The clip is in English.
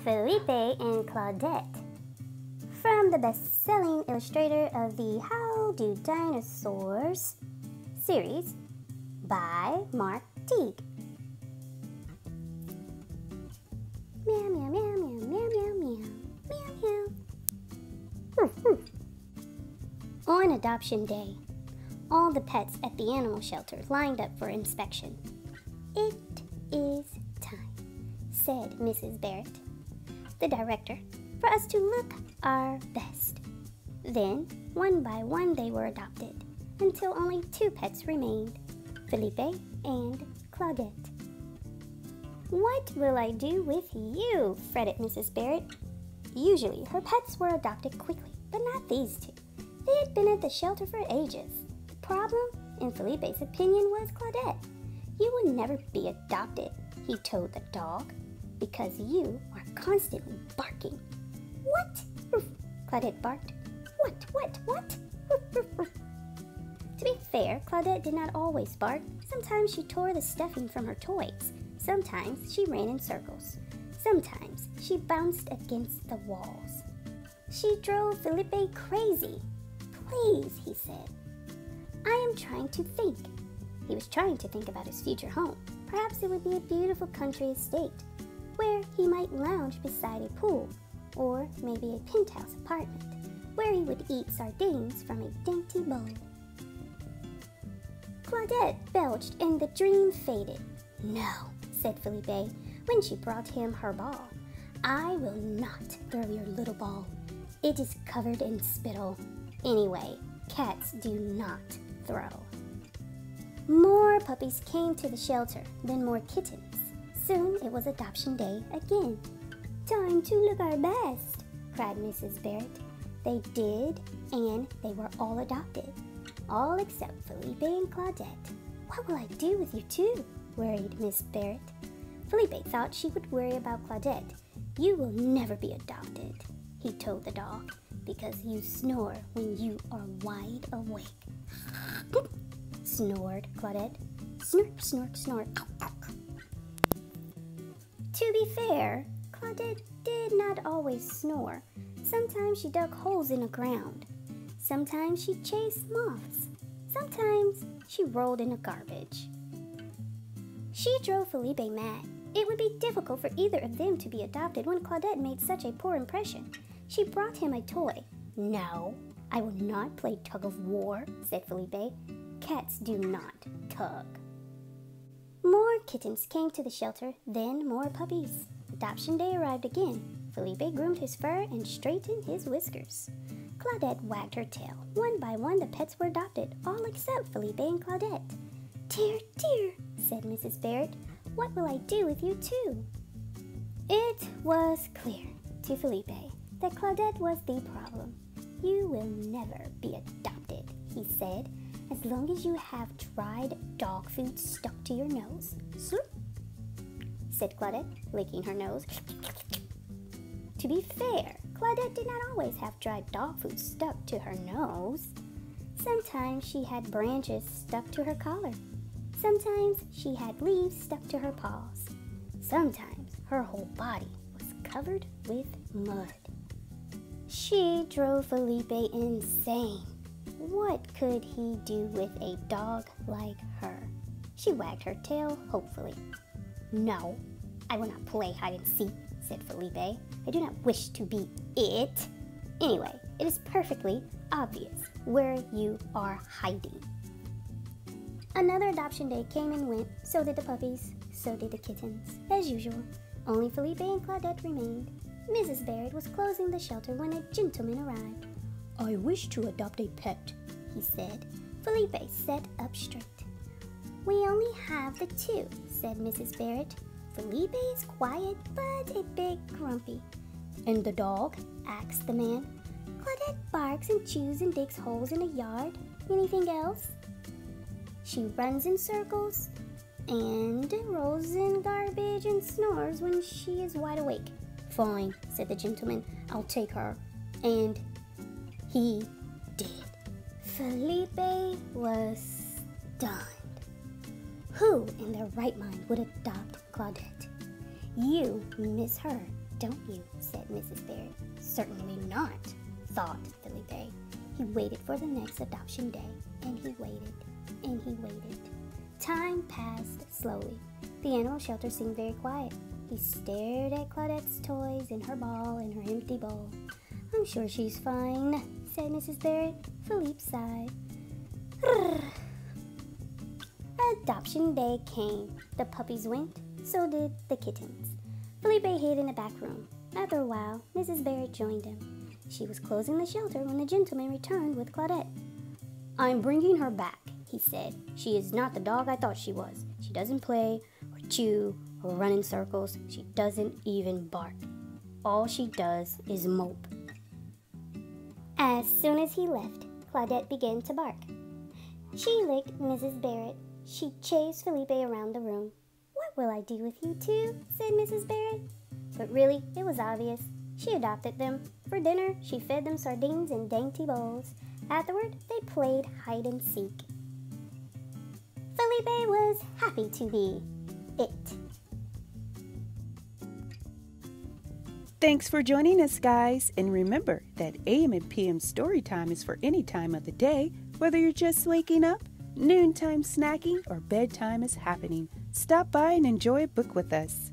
Felipe and Claudette, from the best-selling illustrator of the How Do Dinosaurs series by Teague. Meow, meow, meow, meow, meow, meow, meow, meow, meow. On adoption day, all the pets at the animal shelter lined up for inspection. "It is time," said Mrs. Barrett, the director, "for us to look our best." Then, one by one, they were adopted, until only 2 pets remained, Felipe and Claudette. "What will I do with you?" fretted Mrs. Barrett. Usually, her pets were adopted quickly, but not these 2. They had been at the shelter for ages. The problem, in Felipe's opinion, was Claudette. "You will never be adopted," he told the dog, "because you are constantly barking." "What?" Claudette barked. What? To be fair, Claudette did not always bark. Sometimes she tore the stuffing from her toys. Sometimes she ran in circles. Sometimes she bounced against the walls. She drove Felipe crazy. "Please," he said. "I am trying to think." He was trying to think about his future home. Perhaps it would be a beautiful country estate, where he might lounge beside a pool, or maybe a penthouse apartment, where he would eat sardines from a dainty bowl. Claudette belched and the dream faded. "No," said Felipe when she brought him her ball. "I will not throw your little ball. It is covered in spittle. Anyway, cats do not throw." More puppies came to the shelter, then more kittens. Soon it was adoption day again. "Time to look our best," cried Mrs. Barrett. They did, and they were all adopted. All except Felipe and Claudette. "What will I do with you two?" worried Miss Barrett. Felipe thought she would worry about Claudette. "You will never be adopted," he told the dog, "because you snore when you are wide awake." Snored Claudette. "Snort, snort, snort." To be fair, Claudette did not always snore. Sometimes she dug holes in the ground. Sometimes she chased moths. Sometimes she rolled in the garbage. She drove Felipe mad. It would be difficult for either of them to be adopted when Claudette made such a poor impression. She brought him a toy. "No, I will not play tug of war," said Felipe. "Cats do not tug." More kittens came to the shelter, then more puppies. Adoption day arrived again. Felipe groomed his fur and straightened his whiskers. Claudette wagged her tail. One by one, the pets were adopted, all except Felipe and Claudette. "Dear, dear," said Mrs. Barrett, "what will I do with you two?" It was clear to Felipe that Claudette was the problem. "You will never be adopted," he said, "as long as you have dried dog food stuck to your nose." "Sloop," said Claudette, licking her nose. To be fair, Claudette did not always have dried dog food stuck to her nose. Sometimes she had branches stuck to her collar. Sometimes she had leaves stuck to her paws. Sometimes her whole body was covered with mud. She drove Felipe insane. What could he do with a dog like her? She wagged her tail hopefully. "No, I will not play hide and seek," said Felipe. "I do not wish to be it. Anyway, it is perfectly obvious where you are hiding." Another adoption day came and went. So did the puppies. So did the kittens. As usual, only Felipe and Claudette remained. Mrs. Barrett was closing the shelter when a gentleman arrived. "I wish to adopt a pet," he said. Felipe sat up straight. "We only have the 2, said Mrs. Barrett. "Felipe is quiet, but a bit grumpy." "And the dog?" asked the man. "Claudette barks and chews and digs holes in the yard. Anything else?" "She runs in circles and rolls in garbage and snores when she is wide awake." "Fine," said the gentleman. "I'll take her." And he did. Felipe was stunned. Who in their right mind would adopt Claudette? You miss her, don't you? Said Mrs. Barrett. Certainly not, thought Felipe. He waited for the next adoption day, and he waited, and he waited. Time passed slowly. The animal shelter seemed very quiet. He stared at Claudette's toys and her ball and her empty bowl. I'm sure she's fine, said Mrs. Barrett. Felipe sighed. Adoption day came. The puppies went, so did the kittens. Felipe hid in the back room. After a while, Mrs. Barrett joined him. She was closing the shelter when the gentleman returned with Claudette. I'm bringing her back, he said. She is not the dog I thought she was. She doesn't play or chew or run in circles. She doesn't even bark. All she does is mope. As soon as he left, Claudette began to bark. She licked Mrs. Barrett. She chased Felipe around the room. What will I do with you two? Said Mrs. Barrett. But really, it was obvious. She adopted them. For dinner, she fed them sardines in dainty bowls. Afterward, they played hide and seek. Felipe was happy to be it. Thanks for joining us, guys. And remember that AM and PM story time is for any time of the day, whether you're just waking up, noontime snacking, or bedtime is happening. Stop by and enjoy a book with us.